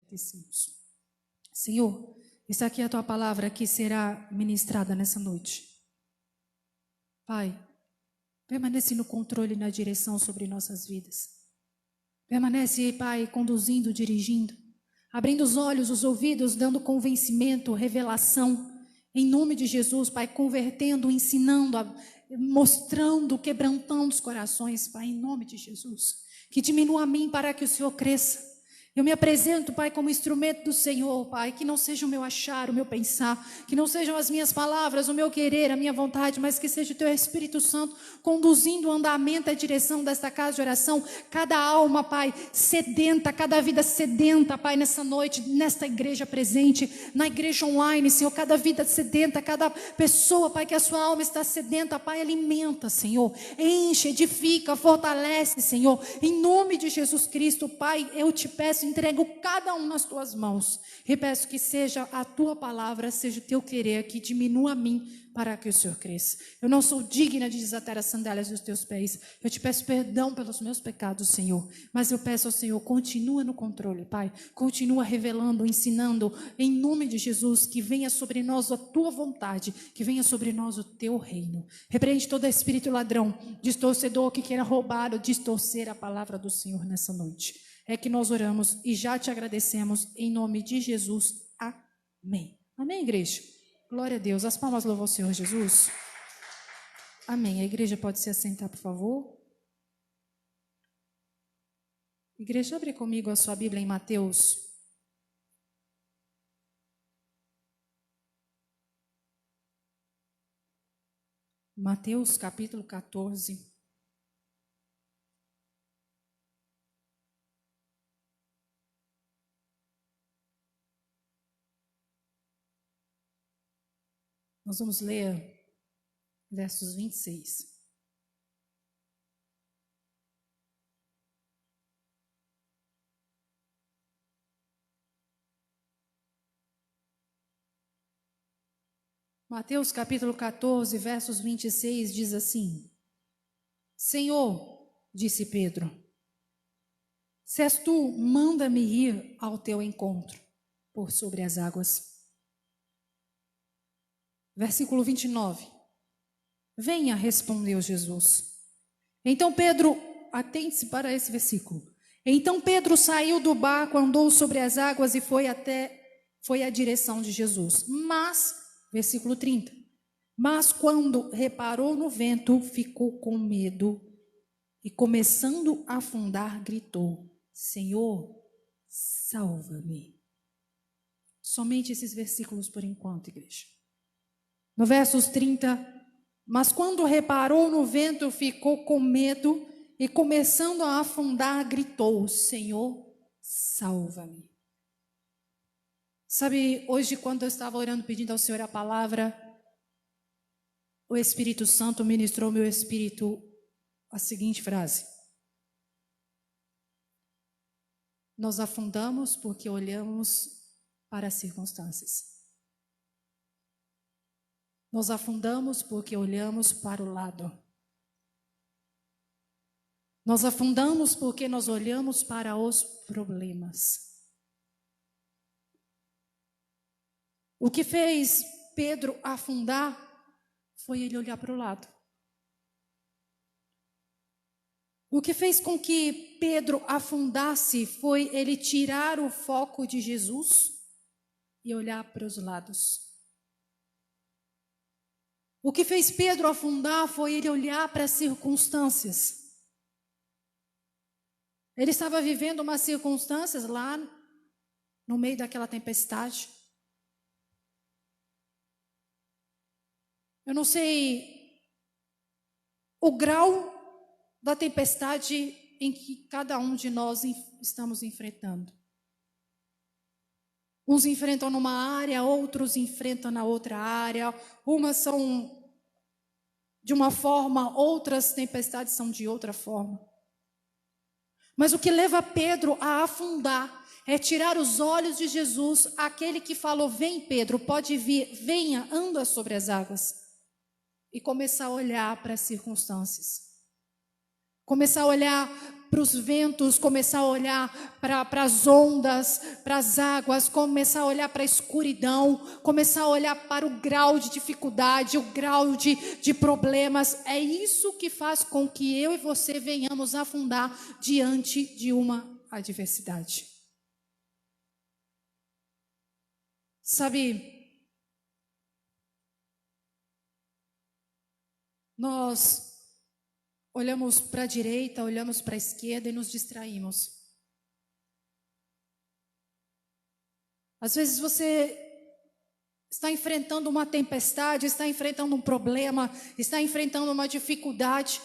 agradecemos. Senhor, está aqui a tua palavra que será ministrada nessa noite. Pai, permanece no controle e na direção sobre nossas vidas. Permanece, Pai, conduzindo, dirigindo, abrindo os olhos, os ouvidos, dando convencimento, revelação. Em nome de Jesus, Pai, convertendo, ensinando, mostrando, quebrantando os corações, Pai, em nome de Jesus. Que diminua a mim para que o Senhor cresça. Eu me apresento, Pai, como instrumento do Senhor, Pai, que não seja o meu achar, o meu pensar, que não sejam as minhas palavras, o meu querer, a minha vontade, mas que seja o Teu Espírito Santo conduzindo o andamento e a direção desta casa de oração. Cada alma, Pai, sedenta, cada vida sedenta, Pai, nessa noite, nesta igreja presente, na igreja online, Senhor, cada vida sedenta, cada pessoa, Pai, que a sua alma está sedenta, Pai, alimenta, Senhor, enche, edifica, fortalece, Senhor, em nome de Jesus Cristo, Pai, eu te peço, entrego cada um nas tuas mãos e peço que seja a tua palavra, seja o teu querer, que diminua a mim para que o Senhor cresça. Eu não sou digna de desatar as sandálias dos teus pés. Eu te peço perdão pelos meus pecados, Senhor, mas eu peço ao Senhor, continua no controle, Pai, continua revelando, ensinando, em nome de Jesus, que venha sobre nós a tua vontade, que venha sobre nós o teu reino. Repreende todo espírito ladrão, distorcedor que queira roubar ou distorcer a palavra do Senhor nessa noite. É que nós oramos e já te agradecemos em nome de Jesus. Amém. Amém, igreja? Glória a Deus. As palmas louvam o Senhor Jesus. Amém. A igreja pode se assentar, por favor. Igreja, abre comigo a sua Bíblia em Mateus. Mateus capítulo 14. Nós vamos ler versos 26. Mateus capítulo 14, versos 26 diz assim: Senhor, disse Pedro, se és tu, manda-me ir ao teu encontro por sobre as águas. Versículo 29. Venha, respondeu Jesus. Então Pedro, atente-se para esse versículo. Então Pedro saiu do barco, andou sobre as águas e foi à direção de Jesus. Mas, versículo 30. Mas quando reparou no vento, ficou com medo e começando a afundar, gritou: Senhor, salva-me. Somente esses versículos por enquanto, igreja. No versos 30, mas quando reparou no vento, ficou com medo e começando a afundar, gritou: Senhor, salva-me. Sabe, hoje quando eu estava orando, pedindo ao Senhor a palavra, o Espírito Santo ministrou ao meu espírito a seguinte frase: nós afundamos porque olhamos para as circunstâncias. Nós afundamos porque olhamos para o lado. Nós afundamos porque nós olhamos para os problemas. O que fez Pedro afundar foi ele olhar para o lado. O que fez com que Pedro afundasse foi ele tirar o foco de Jesus e olhar para os lados. O que fez Pedro afundar foi ele olhar para as circunstâncias. Ele estava vivendo umas circunstâncias lá no meio daquela tempestade. Eu não sei o grau da tempestade em que cada um de nós estamos enfrentando. Uns enfrentam numa área, outros enfrentam na outra área. Umas são de uma forma, outras tempestades são de outra forma. Mas o que leva Pedro a afundar é tirar os olhos de Jesus, aquele que falou: vem Pedro, pode vir, venha, anda sobre as águas. E começar a olhar para as circunstâncias. Começar a olhar para os ventos, começar a olhar para as ondas, para as águas, começar a olhar para a escuridão, começar a olhar para o grau de dificuldade, o grau de problemas. É isso que faz com que eu e você venhamos afundar diante de uma adversidade. Sabe, nós olhamos para a direita, olhamos para a esquerda e nos distraímos. Às vezes você está enfrentando uma tempestade, está enfrentando um problema, está enfrentando uma dificuldade.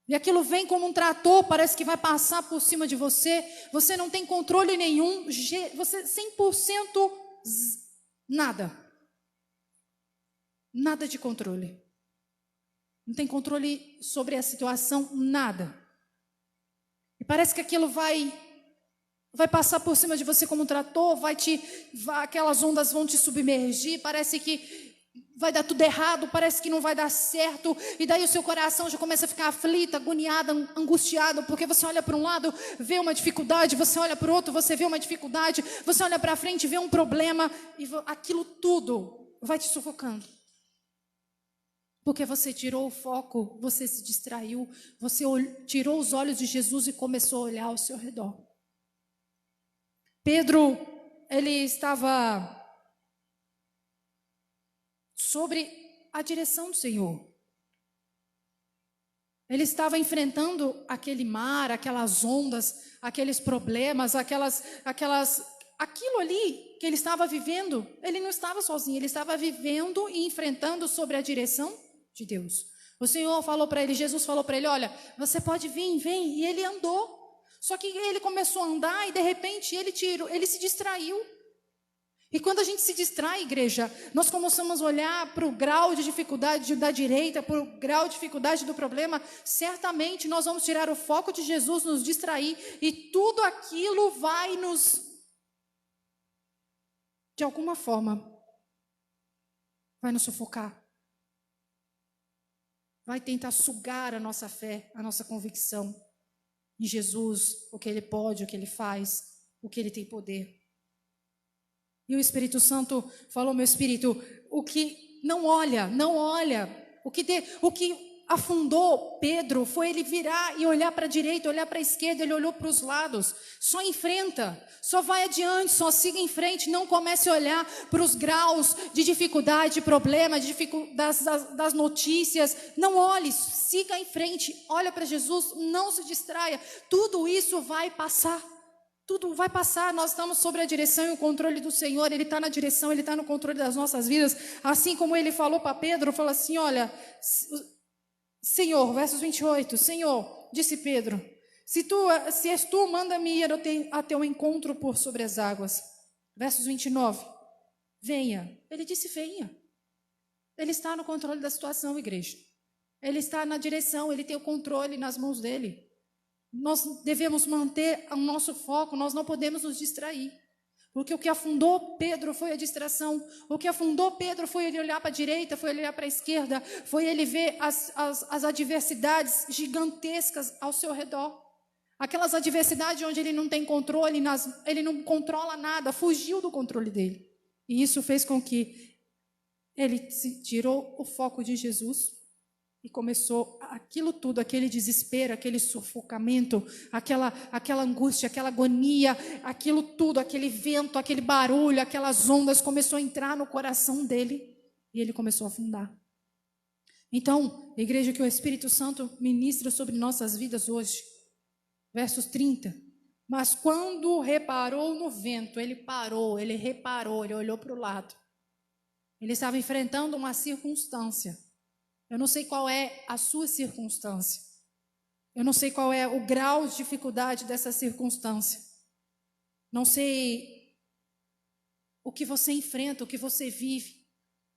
E aquilo vem como um trator, parece que vai passar por cima de você. Você não tem controle nenhum, você 100% nada. Nada de controle. Não tem controle sobre a situação, nada. E parece que aquilo vai passar por cima de você como um trator, aquelas ondas vão te submergir, parece que vai dar tudo errado, parece que não vai dar certo, e daí o seu coração já começa a ficar aflito, agoniado, angustiado, porque você olha para um lado, vê uma dificuldade, você olha para o outro, você vê uma dificuldade, você olha para frente, vê um problema, e aquilo tudo vai te sufocando. Porque você tirou o foco, você se distraiu, você tirou os olhos de Jesus e começou a olhar ao seu redor. Pedro, ele estava sobre a direção do Senhor. Ele estava enfrentando aquele mar, aquelas ondas, aqueles problemas, aquilo ali que ele estava vivendo. Ele não estava sozinho, ele estava vivendo e enfrentando sobre a direção de Deus. O Senhor falou para ele, Jesus falou para ele, olha, você pode vir, vem, e ele andou. Só que ele começou a andar e de repente ele se distraiu. E quando a gente se distrai, igreja, nós começamos a olhar para o grau de dificuldade da direita, para o grau de dificuldade do problema, certamente nós vamos tirar o foco de Jesus, nos distrair, e tudo aquilo vai de alguma forma, vai nos sufocar. Vai tentar sugar a nossa fé, a nossa convicção em Jesus, o que Ele pode, o que Ele faz, o que Ele tem poder. E o Espírito Santo falou, meu Espírito, o que não olha, o que afundou Pedro foi ele virar e olhar para a direita, olhar para a esquerda, ele olhou para os lados, só enfrenta, só vai adiante, só siga em frente, não comece a olhar para os graus de dificuldade, de problema, das notícias, não olhe, siga em frente, olha para Jesus, não se distraia, tudo isso vai passar. Tudo vai passar, nós estamos sobre a direção e o controle do Senhor, Ele está na direção, Ele está no controle das nossas vidas, assim como Ele falou para Pedro, falou assim, olha, Senhor, versos 28, Senhor, disse Pedro, se és tu, manda-me ir a teu encontro por sobre as águas. Versos 29, venha, Ele disse venha, Ele está no controle da situação, igreja, Ele está na direção, Ele tem o controle nas mãos dEle. Nós devemos manter o nosso foco, nós não podemos nos distrair. Porque o que afundou Pedro foi a distração. O que afundou Pedro foi ele olhar para a direita, foi ele olhar para a esquerda, foi ele ver as adversidades gigantescas ao seu redor. Aquelas adversidades onde ele não tem controle, ele não controla nada, fugiu do controle dele. E isso fez com que ele se tirou o foco de Jesus. E começou aquilo tudo, aquele desespero, aquele sufocamento, aquela angústia, aquela agonia, aquilo tudo, aquele vento, aquele barulho, aquelas ondas, começou a entrar no coração dele e ele começou a afundar. Então, igreja, que o Espírito Santo ministra sobre nossas vidas hoje. Versos 30. Mas quando reparou no vento, ele parou, ele reparou, ele olhou para o lado. Ele estava enfrentando uma circunstância. Eu não sei qual é a sua circunstância. Eu não sei qual é o grau de dificuldade dessa circunstância. Não sei o que você enfrenta, o que você vive.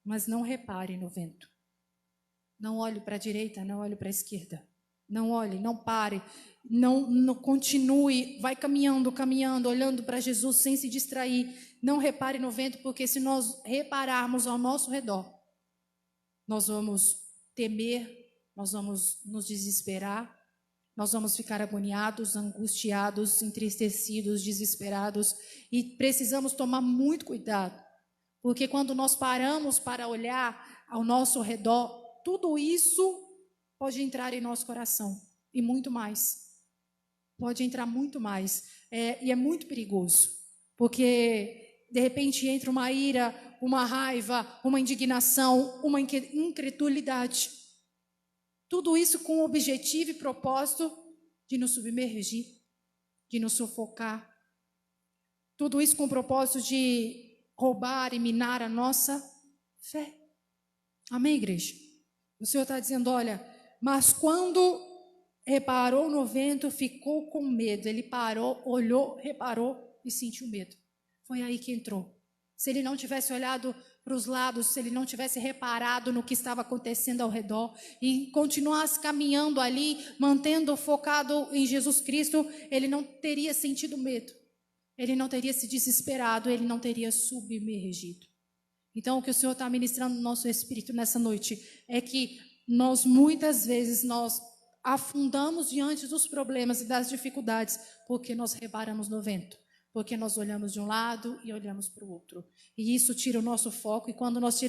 Mas não repare no vento. Não olhe para a direita, não olhe para a esquerda. Não olhe, não pare. Não continue, vai caminhando, olhando para Jesus sem se distrair. Não repare no vento, porque se nós repararmos ao nosso redor, nós vamos temer, nós vamos nos desesperar, nós vamos ficar agoniados, angustiados, entristecidos, desesperados, e precisamos tomar muito cuidado, porque quando nós paramos para olhar ao nosso redor, tudo isso pode entrar em nosso coração, e muito mais. Pode entrar muito mais, e é muito perigoso, porque de repente entra uma ira, uma raiva, uma indignação, uma incredulidade. Tudo isso com o objetivo e propósito de nos submergir, de nos sufocar. Tudo isso com o propósito de roubar e minar a nossa fé. Amém, igreja? O Senhor está dizendo, olha, mas quando reparou no vento, ficou com medo. Ele parou, olhou, reparou e sentiu medo. Foi aí que entrou. Se ele não tivesse olhado para os lados, se ele não tivesse reparado no que estava acontecendo ao redor e continuasse caminhando ali, mantendo focado em Jesus Cristo, ele não teria sentido medo. Ele não teria se desesperado, ele não teria submergido. Então, o que o Senhor está ministrando no nosso espírito nessa noite é que nós, muitas vezes, nós afundamos diante dos problemas e das dificuldades porque nós reparamos no vento. Porque nós olhamos de um lado e olhamos para o outro. E isso tira o nosso foco. E quando nós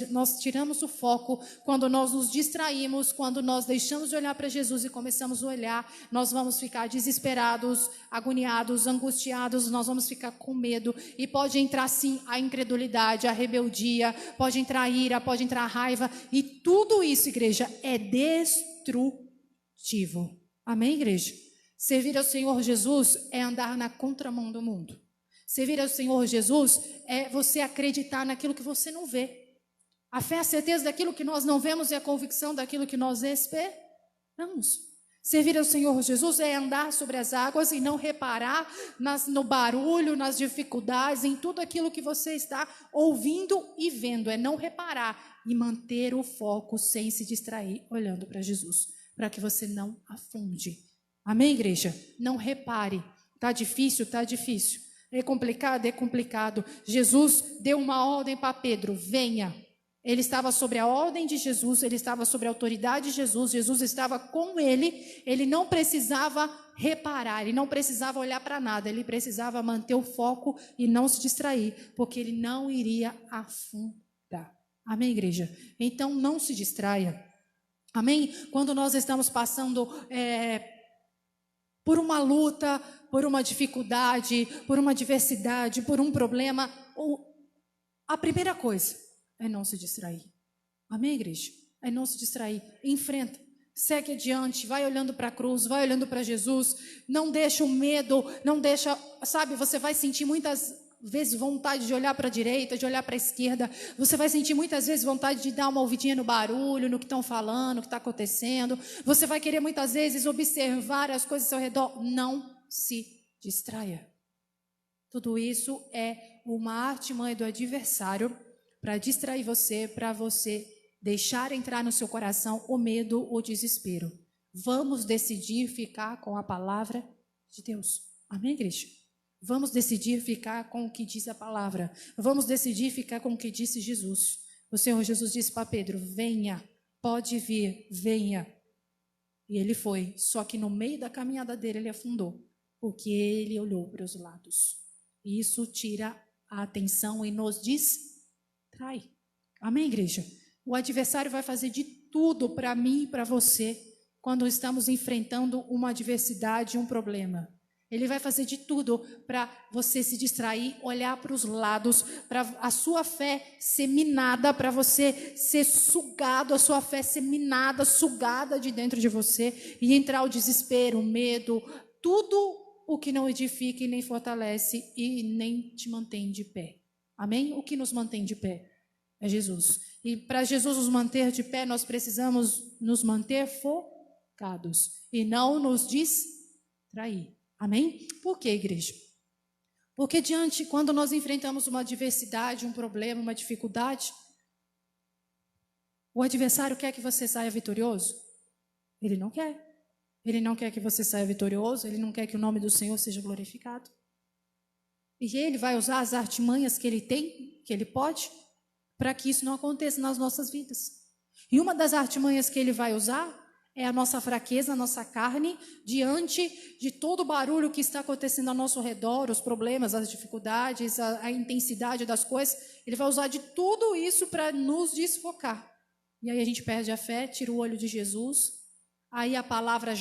tiramos o foco, quando nós nos distraímos, quando nós deixamos de olhar para Jesus e começamos a olhar, nós vamos ficar desesperados, agoniados, angustiados, nós vamos ficar com medo. E pode entrar, sim, a incredulidade, a rebeldia, pode entrar a ira, pode entrar a raiva. E tudo isso, igreja, é destrutivo. Amém, igreja? Servir ao Senhor Jesus é andar na contramão do mundo. Servir ao Senhor Jesus é você acreditar naquilo que você não vê. A fé é a certeza daquilo que nós não vemos e a convicção daquilo que nós esperamos. Servir ao Senhor Jesus é andar sobre as águas e não reparar no barulho, nas dificuldades, em tudo aquilo que você está ouvindo e vendo. É não reparar e manter o foco sem se distrair, olhando para Jesus, para que você não afunde. Amém, igreja? Não repare. Está difícil? Está difícil. É complicado? É complicado. Jesus deu uma ordem para Pedro, venha. Ele estava sobre a ordem de Jesus, ele estava sobre a autoridade de Jesus, Jesus estava com ele não precisava reparar, ele não precisava olhar para nada, ele precisava manter o foco e não se distrair, porque ele não iria afundar. Amém, igreja? Então não se distraia. Amém? Quando nós estamos passando por uma luta, por uma dificuldade, por uma adversidade, por um problema, a primeira coisa é não se distrair. Amém, igreja? É não se distrair. Enfrenta, segue adiante, vai olhando para a cruz, vai olhando para Jesus, não deixa o medo, não deixa, sabe, você vai sentir muitas vezes vontade de olhar para a direita, de olhar para a esquerda, você vai sentir muitas vezes vontade de dar uma ouvidinha no barulho, no que estão falando, no que está acontecendo, você vai querer muitas vezes observar as coisas ao redor. Não se distraia. Tudo isso é uma artimanha do adversário para distrair você, para você deixar entrar no seu coração o medo, o desespero. Vamos decidir ficar com a palavra de Deus. Amém, igreja? Vamos decidir ficar com o que diz a palavra. Vamos decidir ficar com o que disse Jesus. O Senhor Jesus disse para Pedro, venha, pode vir, venha. E ele foi, só que no meio da caminhada dele ele afundou, porque ele olhou para os lados. E isso tira a atenção e nos distrai. Amém, igreja? O adversário vai fazer de tudo para mim e para você quando estamos enfrentando uma adversidade, um problema. Ele vai fazer de tudo para você se distrair, olhar para os lados, para a sua fé ser minada, para você ser sugado, a sua fé ser minada, sugada de dentro de você e entrar o desespero, o medo, tudo o que não edifica e nem fortalece e nem te mantém de pé. Amém? O que nos mantém de pé é Jesus. E para Jesus nos manter de pé, nós precisamos nos manter focados e não nos distrair. Amém? Por que, igreja? Porque quando nós enfrentamos uma adversidade, um problema, uma dificuldade, o adversário quer que você saia vitorioso? Ele não quer. Ele não quer que você saia vitorioso, ele não quer que o nome do Senhor seja glorificado. E ele vai usar as artimanhas que ele tem, que ele pode, para que isso não aconteça nas nossas vidas. E uma das artimanhas que ele vai usar É a nossa fraqueza, a nossa carne, diante de todo o barulho que está acontecendo ao nosso redor, os problemas, as dificuldades, a intensidade das coisas. Ele vai usar de tudo isso para nos desfocar. E aí a gente perde a fé, tira o olho de Jesus. Aí a palavra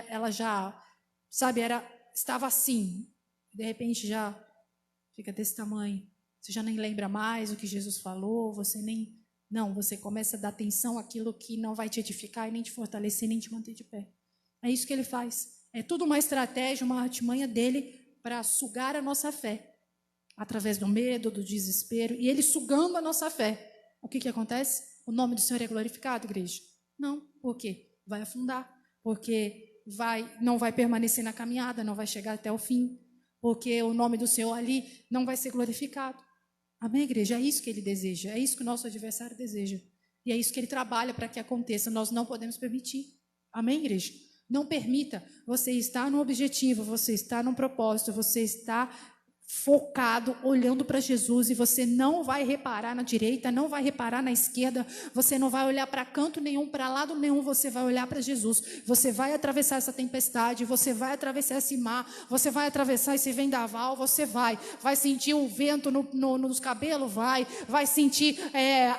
ela já, sabe, estava assim. De repente já fica desse tamanho. Você já nem lembra mais o que Jesus falou, você começa a dar atenção àquilo que não vai te edificar e nem te fortalecer, nem te manter de pé. É isso que ele faz. É tudo uma estratégia, uma artimanha dele para sugar a nossa fé. Através do medo, do desespero. E ele sugando a nossa fé. O que acontece? O nome do Senhor é glorificado, igreja? Não. Por quê? Vai afundar. Porque não vai permanecer na caminhada, não vai chegar até o fim. Porque o nome do Senhor ali não vai ser glorificado. Amém, igreja? É isso que ele deseja, é isso que o nosso adversário deseja. E é isso que ele trabalha para que aconteça. Nós não podemos permitir. Amém, igreja? Não permita. Você está no objetivo, você está no propósito, você está focado, olhando para Jesus, e você não vai reparar na direita, não vai reparar na esquerda, você não vai olhar para canto nenhum, para lado nenhum, você vai olhar para Jesus. Você vai atravessar essa tempestade, você vai atravessar esse mar, você vai atravessar esse vendaval, você vai sentir o vento nos cabelos, vai sentir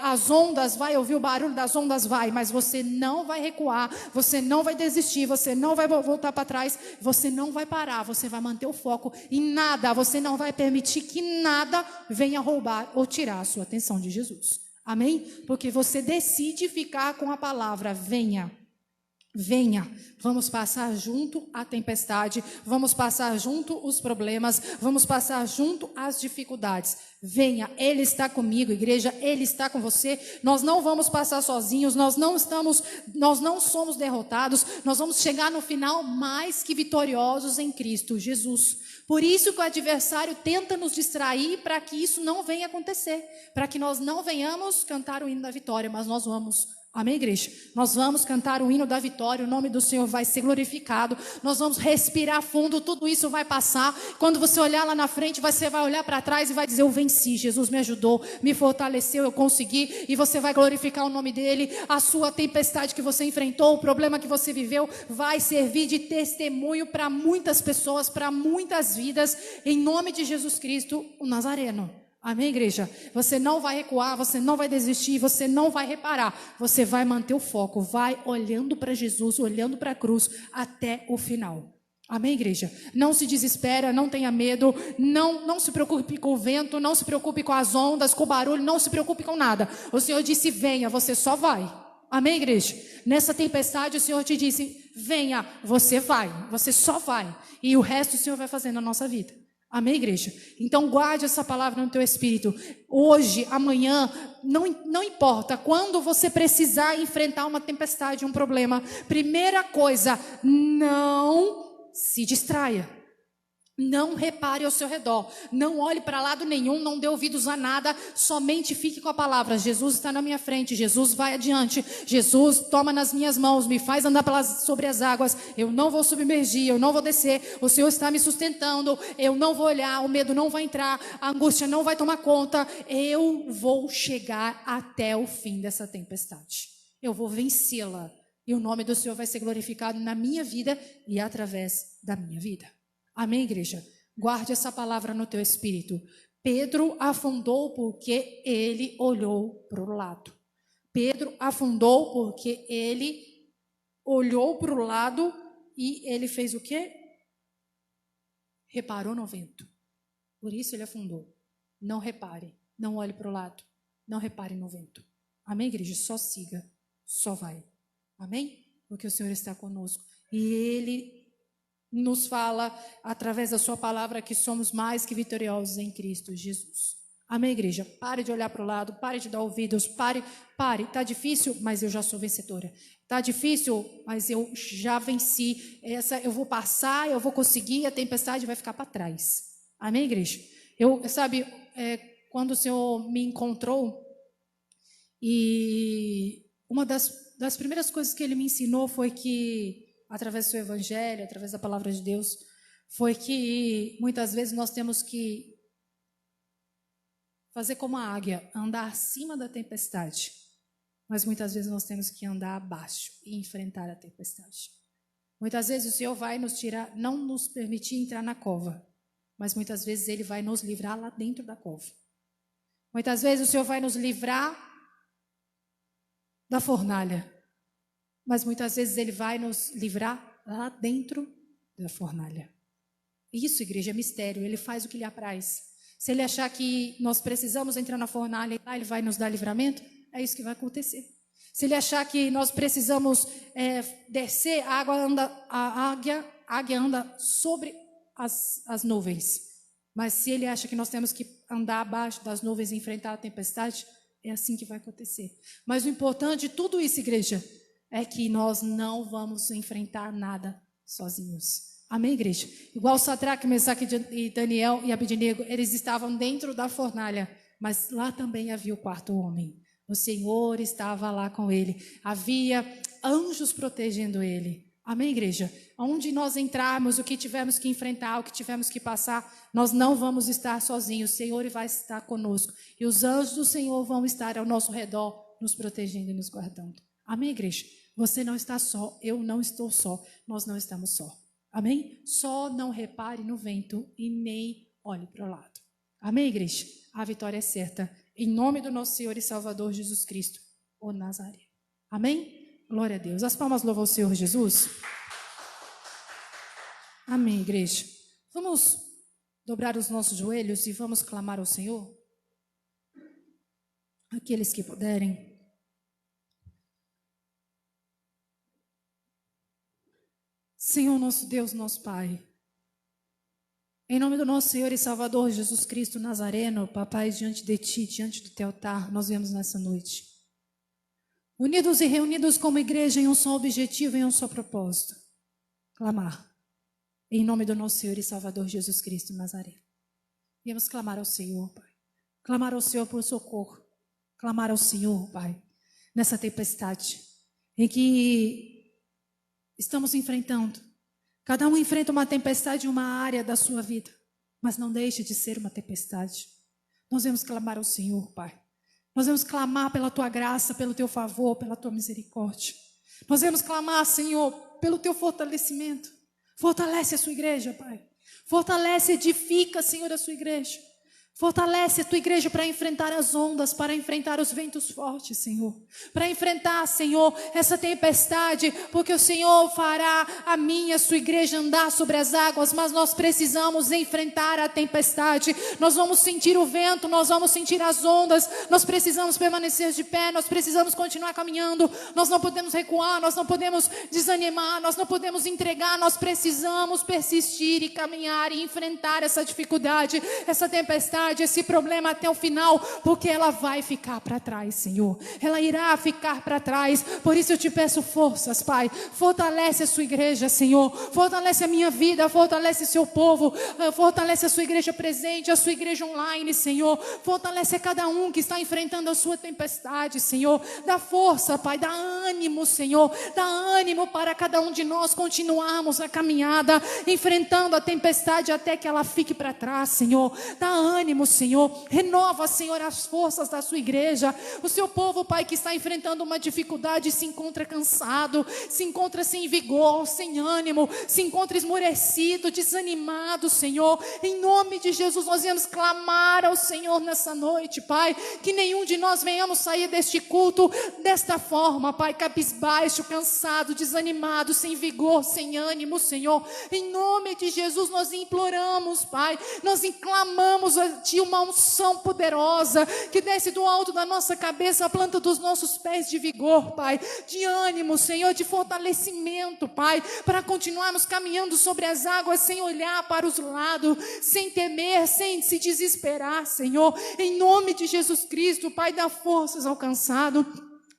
as ondas, vai ouvir o barulho das ondas, mas você não vai recuar, você não vai desistir, você não vai voltar para trás, você não vai parar, você vai manter o foco em nada, você não vai permitir que nada venha roubar ou tirar a sua atenção de Jesus. Amém? Porque você decide ficar com a palavra, venha. Venha, vamos passar junto a tempestade, vamos passar junto os problemas, vamos passar junto as dificuldades. Venha, Ele está comigo, igreja, Ele está com você. Nós não vamos passar sozinhos, nós não somos derrotados, nós vamos chegar no final mais que vitoriosos em Cristo Jesus. Por isso que o adversário tenta nos distrair para que isso não venha acontecer, para que nós não venhamos cantar o hino da vitória, mas nós vamos. Amém, igreja? Nós vamos cantar o hino da vitória, o nome do Senhor vai ser glorificado, nós vamos respirar fundo, tudo isso vai passar. Quando você olhar lá na frente, você vai olhar para trás e vai dizer, eu venci, Jesus me ajudou, me fortaleceu, eu consegui, e você vai glorificar o nome dele. A sua tempestade que você enfrentou, o problema que você viveu, vai servir de testemunho para muitas pessoas, para muitas vidas, em nome de Jesus Cristo, o Nazareno. Amém, igreja? Você não vai recuar, você não vai desistir, você não vai reparar. Você vai manter o foco, vai olhando para Jesus, olhando para a cruz até o final. Amém, igreja? Não se desespera, não tenha medo, não se preocupe com o vento, não se preocupe com as ondas, com o barulho, não se preocupe com nada. O Senhor disse, venha, você só vai. Amém, igreja? Nessa tempestade o Senhor te disse, venha, você vai, você só vai. E o resto o Senhor vai fazer na nossa vida. Amém, igreja? Então guarde essa palavra no teu espírito. Hoje, amanhã, não importa. Quando você precisar enfrentar uma tempestade, um problema, primeira coisa, não se distraia. Não repare ao seu redor, não olhe para lado nenhum, não dê ouvidos a nada, somente fique com a palavra. Jesus está na minha frente, Jesus vai adiante, Jesus toma nas minhas mãos, me faz andar sobre as águas, eu não vou submergir, eu não vou descer, o Senhor está me sustentando, eu não vou olhar, o medo não vai entrar, a angústia não vai tomar conta, eu vou chegar até o fim dessa tempestade, eu vou vencê-la, e o nome do Senhor vai ser glorificado na minha vida e através da minha vida. Amém, igreja? Guarde essa palavra no teu espírito. Pedro afundou porque ele olhou para o lado. Pedro afundou porque ele olhou para o lado e ele fez o quê? Reparou no vento. Por isso ele afundou. Não repare, não olhe para o lado, não repare no vento. Amém, igreja? Só siga, só vai. Amém? Porque o Senhor está conosco. E Ele nos fala, através da sua palavra, que somos mais que vitoriosos em Cristo Jesus. Amém, igreja? Pare de olhar para o lado, pare de dar ouvidos, pare. Está difícil, mas eu já sou vencedora. Está difícil, mas eu já venci. Eu vou passar, eu vou conseguir, a tempestade vai ficar para trás. Amém, igreja? Quando o Senhor me encontrou, e uma das primeiras coisas que Ele me ensinou foi que, através do seu evangelho, através da palavra de Deus, foi que muitas vezes nós temos que fazer como a águia, andar acima da tempestade. mas muitas vezes nós temos que andar abaixo e enfrentar a tempestade. Muitas vezes o Senhor vai nos tirar, não nos permitir entrar na cova, mas muitas vezes Ele vai nos livrar lá dentro da cova. Muitas vezes o Senhor vai nos livrar da fornalha, mas muitas vezes Ele vai nos livrar lá dentro da fornalha. Isso, igreja, é mistério. Ele faz o que lhe apraz. Se Ele achar que nós precisamos entrar na fornalha, Ele vai nos dar livramento, é isso que vai acontecer. Se Ele achar que nós precisamos descer, a águia anda sobre as nuvens. Mas se Ele acha que nós temos que andar abaixo das nuvens e enfrentar a tempestade, é assim que vai acontecer. Mas o importante de tudo isso, igreja, é que nós não vamos enfrentar nada sozinhos. Amém, igreja? Igual Sadraque, Mesaque e Daniel e Abednego, eles estavam dentro da fornalha, mas lá também havia o quarto homem. O Senhor estava lá com ele. Havia anjos protegendo ele. Amém, igreja? Onde nós entrarmos, o que tivermos que enfrentar, o que tivermos que passar, nós não vamos estar sozinhos. O Senhor vai estar conosco. E os anjos do Senhor vão estar ao nosso redor, nos protegendo e nos guardando. Amém, igreja? Você não está só, eu não estou só, nós não estamos só. Amém? Só não repare no vento e nem olhe para o lado. Amém, igreja? A vitória é certa. Em nome do nosso Senhor e Salvador Jesus Cristo, o Nazaré. Amém? Glória a Deus. As palmas louvam o Senhor Jesus. Amém, igreja. Vamos dobrar os nossos joelhos e vamos clamar ao Senhor? Aqueles que puderem. Senhor, nosso Deus, nosso Pai, em nome do nosso Senhor e Salvador Jesus Cristo Nazareno, Papai, diante de Ti, diante do Teu altar, nós viemos nessa noite, unidos e reunidos como igreja em um só objetivo, em um só propósito, clamar, em nome do nosso Senhor e Salvador Jesus Cristo Nazareno. Viemos clamar ao Senhor, Pai, clamar ao Senhor por socorro, clamar ao Senhor, Pai, nessa tempestade em que estamos enfrentando. Cada um enfrenta uma tempestade em uma área da sua vida, mas não deixe de ser uma tempestade. Nós vamos clamar ao Senhor, Pai. Nós vamos clamar pela Tua graça, pelo Teu favor, pela Tua misericórdia. Nós vamos clamar, Senhor, pelo Teu fortalecimento. Fortalece a Sua igreja, Pai. Fortalece, edifica, Senhor, a Sua igreja. Fortalece a Tua igreja para enfrentar as ondas, para enfrentar os ventos fortes, Senhor. Para enfrentar, Senhor, essa tempestade, porque o Senhor fará a minha, a Sua igreja andar sobre as águas, mas nós precisamos enfrentar a tempestade. Nós vamos sentir o vento, nós vamos sentir as ondas, nós precisamos permanecer de pé, nós precisamos continuar caminhando, nós não podemos recuar, nós não podemos desanimar, nós não podemos entregar, nós precisamos persistir e caminhar e enfrentar essa dificuldade, essa tempestade, esse problema até o final, porque ela vai ficar para trás, Senhor. Ela irá ficar para trás. Por isso eu te peço forças, Pai. Fortalece a Sua igreja, Senhor. Fortalece a minha vida, fortalece o Seu povo, fortalece a Sua igreja presente, a Sua igreja online, Senhor. Fortalece a cada um que está enfrentando a sua tempestade, Senhor. Dá força, Pai, dá ânimo, Senhor. Dá ânimo para cada um de nós continuarmos a caminhada, enfrentando a tempestade até que ela fique para trás, Senhor. Dá ânimo, Senhor, renova, Senhor, as forças da Sua igreja. O Seu povo, Pai, que está enfrentando uma dificuldade, se encontra cansado, se encontra sem vigor, sem ânimo, se encontra esmorecido, desanimado, Senhor. Em nome de Jesus, nós viemos clamar ao Senhor nessa noite, Pai, que nenhum de nós venhamos sair deste culto desta forma, Pai, cabisbaixo, cansado, desanimado, sem vigor, sem ânimo, Senhor. Em nome de Jesus, nós imploramos, Pai, nós clamamos a Ti uma unção poderosa que desce do alto da nossa cabeça à planta dos nossos pés, de vigor, Pai, de ânimo, Senhor, de fortalecimento, Pai, para continuarmos caminhando sobre as águas sem olhar para os lados, sem temer, sem se desesperar, Senhor. Em nome de Jesus Cristo, Pai, dá forças ao cansado.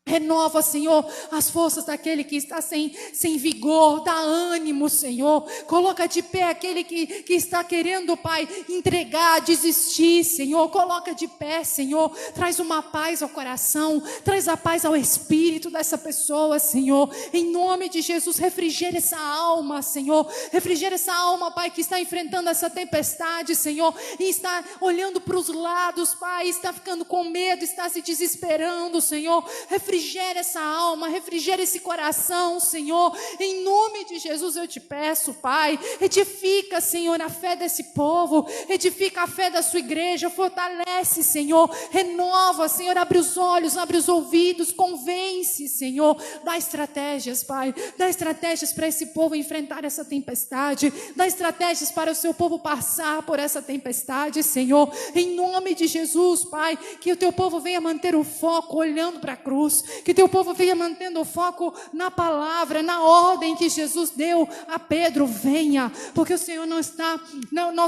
Renova, Senhor, as forças daquele que está sem vigor, dá ânimo, Senhor. Coloca de pé aquele que está querendo, Pai, entregar, desistir, Senhor. Coloca de pé, Senhor. Traz uma paz ao coração, traz a paz ao espírito dessa pessoa, Senhor. Em nome de Jesus, refrigera essa alma, Senhor. Refrigera essa alma, Pai, que está enfrentando essa tempestade, Senhor, e está olhando para os lados, Pai, está ficando com medo, está se desesperando, Senhor. Refrigera refrigera essa alma, refrigera esse coração, Senhor. Em nome de Jesus eu te peço, Pai, edifica, Senhor, a fé desse povo, edifica a fé da sua igreja, fortalece, Senhor, renova, Senhor, abre os olhos, abre os ouvidos, convence, Senhor, dá estratégias, Pai, dá estratégias para esse povo enfrentar essa tempestade, dá estratégias para o seu povo passar por essa tempestade, Senhor, em nome de Jesus, Pai, que o teu povo venha manter o foco olhando para a cruz, que o teu povo venha mantendo o foco na palavra, na ordem que Jesus deu a Pedro, venha, porque o Senhor nós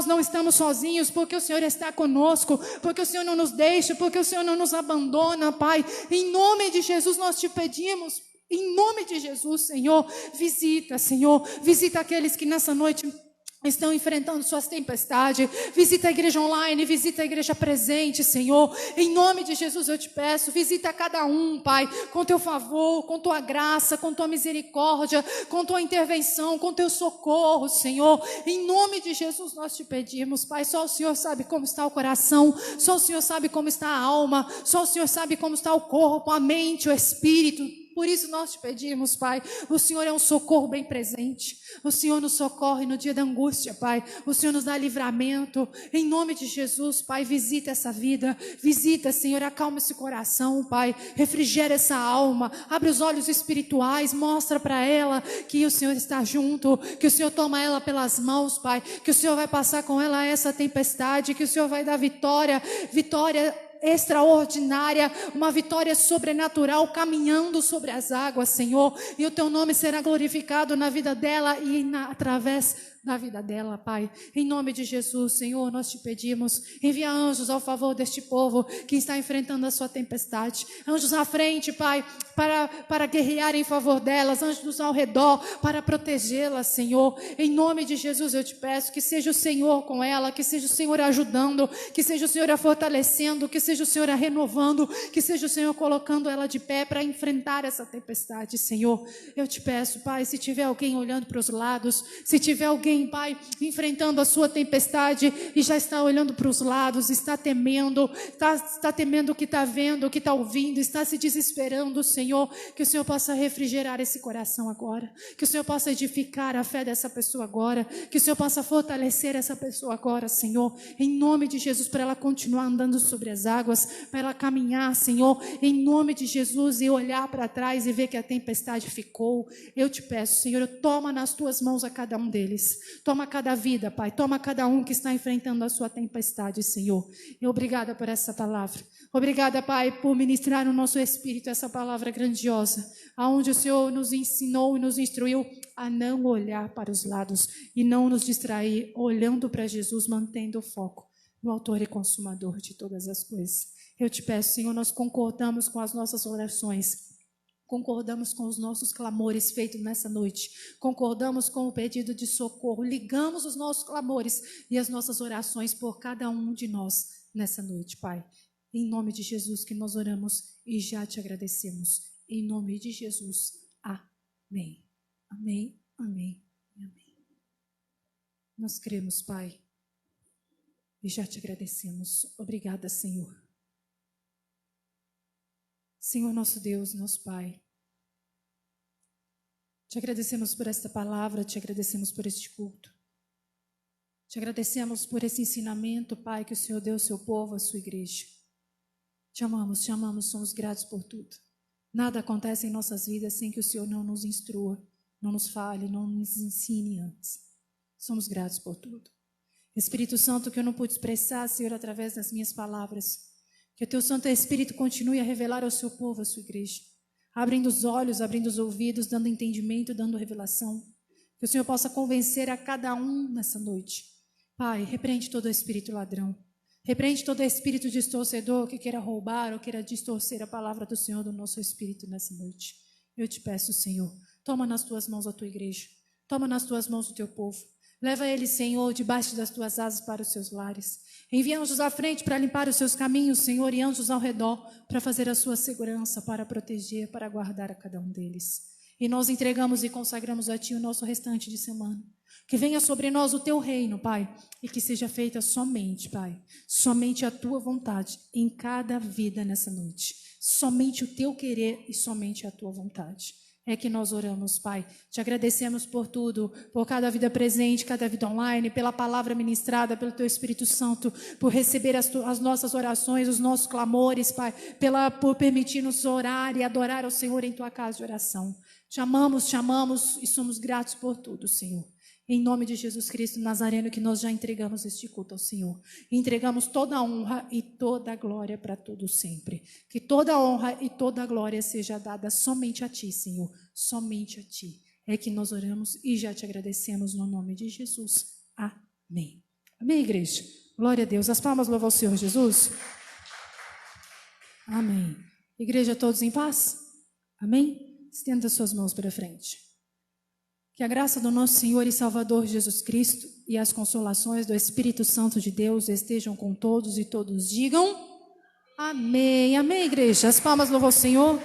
não estamos sozinhos, porque o Senhor está conosco, porque o Senhor não nos deixa, porque o Senhor não nos abandona, Pai, em nome de Jesus nós te pedimos, em nome de Jesus, Senhor, visita aqueles que nessa noite estão enfrentando suas tempestades, visita a igreja online, visita a igreja presente, Senhor, em nome de Jesus eu te peço, visita cada um, Pai, com teu favor, com tua graça, com tua misericórdia, com tua intervenção, com teu socorro, Senhor, em nome de Jesus nós te pedimos, Pai, só o Senhor sabe como está o coração, só o Senhor sabe como está a alma, só o Senhor sabe como está o corpo, a mente, o espírito. Por isso nós te pedimos, Pai, o Senhor é um socorro bem presente, o Senhor nos socorre no dia da angústia, Pai, o Senhor nos dá livramento, em nome de Jesus, Pai, visita essa vida, visita, Senhor, acalma esse coração, Pai, refrigera essa alma, abre os olhos espirituais, mostra para ela que o Senhor está junto, que o Senhor toma ela pelas mãos, Pai, que o Senhor vai passar com ela essa tempestade, que o Senhor vai dar vitória extraordinária, uma vitória sobrenatural caminhando sobre as águas, Senhor, e o teu nome será glorificado na vida dela e através da vida dela, Pai, em nome de Jesus, Senhor, nós te pedimos, envia anjos ao favor deste povo que está enfrentando a sua tempestade, anjos à frente, Pai, para guerrear em favor delas, anjos ao redor, para protegê-las, Senhor, em nome de Jesus eu te peço, que seja o Senhor com ela, que seja o Senhor ajudando, que seja o Senhor a fortalecendo, que seja o Senhor a renovando, que seja o Senhor colocando ela de pé para enfrentar essa tempestade, Senhor, eu te peço, Pai, se tiver alguém olhando para os lados, se tiver alguém, Pai, enfrentando a sua tempestade e já está olhando para os lados, está temendo o que está vendo, o que está ouvindo, está se desesperando, Senhor, que o Senhor possa refrigerar esse coração agora, que o Senhor possa edificar a fé dessa pessoa agora, que o Senhor possa fortalecer essa pessoa agora, Senhor, em nome de Jesus, para ela continuar andando sobre as águas, para ela caminhar, Senhor, em nome de Jesus, e olhar para trás e ver que a tempestade ficou. Eu te peço, Senhor, toma nas tuas mãos a cada um deles, toma cada vida, Pai, toma cada um que está enfrentando a sua tempestade, Senhor, e obrigada por essa palavra, obrigada, Pai, por ministrar no nosso espírito essa palavra grandiosa, aonde o Senhor nos ensinou e nos instruiu a não olhar para os lados e não nos distrair, olhando para Jesus, mantendo o foco no autor e consumador de todas as coisas. Eu te peço, Senhor, nós concordamos com as nossas orações, concordamos com os nossos clamores feitos nessa noite, concordamos com o pedido de socorro, ligamos os nossos clamores e as nossas orações por cada um de nós nessa noite, Pai. Em nome de Jesus que nós oramos e já te agradecemos. Em nome de Jesus. Amém. Amém, amém, amém. Nós cremos, Pai, e já te agradecemos. Obrigada, Senhor. Senhor, nosso Deus, nosso Pai, te agradecemos por esta palavra, te agradecemos por este culto, te agradecemos por esse ensinamento, Pai, que o Senhor deu ao seu povo, à sua igreja. Te amamos, somos gratos por tudo. Nada acontece em nossas vidas sem que o Senhor não nos instrua, não nos fale, não nos ensine antes. Somos gratos por tudo. Espírito Santo, que eu não pude expressar, Senhor, através das minhas palavras, que o teu Santo Espírito continue a revelar ao seu povo, à sua igreja, abrindo os olhos, abrindo os ouvidos, dando entendimento, dando revelação, que o Senhor possa convencer a cada um nessa noite. Pai, repreende todo espírito ladrão, repreende todo espírito distorcedor que queira roubar ou queira distorcer a palavra do Senhor do nosso espírito nessa noite. Eu te peço, Senhor, toma nas tuas mãos a tua igreja, toma nas tuas mãos o teu povo, leva ele, Senhor, debaixo das tuas asas para os seus lares. Envia anjos à frente para limpar os seus caminhos, Senhor, e anjos ao redor para fazer a sua segurança, para proteger, para guardar a cada um deles. E nós entregamos e consagramos a Ti o nosso restante de semana. Que venha sobre nós o Teu reino, Pai, e que seja feita somente, Pai, somente a Tua vontade em cada vida nessa noite. Somente o teu querer e somente a tua vontade. É que nós oramos, Pai. Te agradecemos por tudo, por cada vida presente, cada vida online, pela palavra ministrada, pelo Teu Espírito Santo, por receber as nossas orações, os nossos clamores, Pai, por permitir-nos orar e adorar ao Senhor em Tua casa de oração. Te amamos e somos gratos por tudo, Senhor. Em nome de Jesus Cristo Nazareno, que nós já entregamos este culto ao Senhor. Entregamos toda a honra e toda a glória para tudo sempre. Que toda a honra e toda a glória seja dada somente a Ti, Senhor. Somente a Ti. É que nós oramos e já te agradecemos no nome de Jesus. Amém. Amém, igreja? Glória a Deus. As palmas louvam ao Senhor Jesus. Amém. Igreja, todos em paz? Amém? Estenda suas mãos para frente. Que a graça do nosso Senhor e Salvador Jesus Cristo e as consolações do Espírito Santo de Deus estejam com todos e todos digam amém. Amém, igreja. As palmas louvam ao Senhor.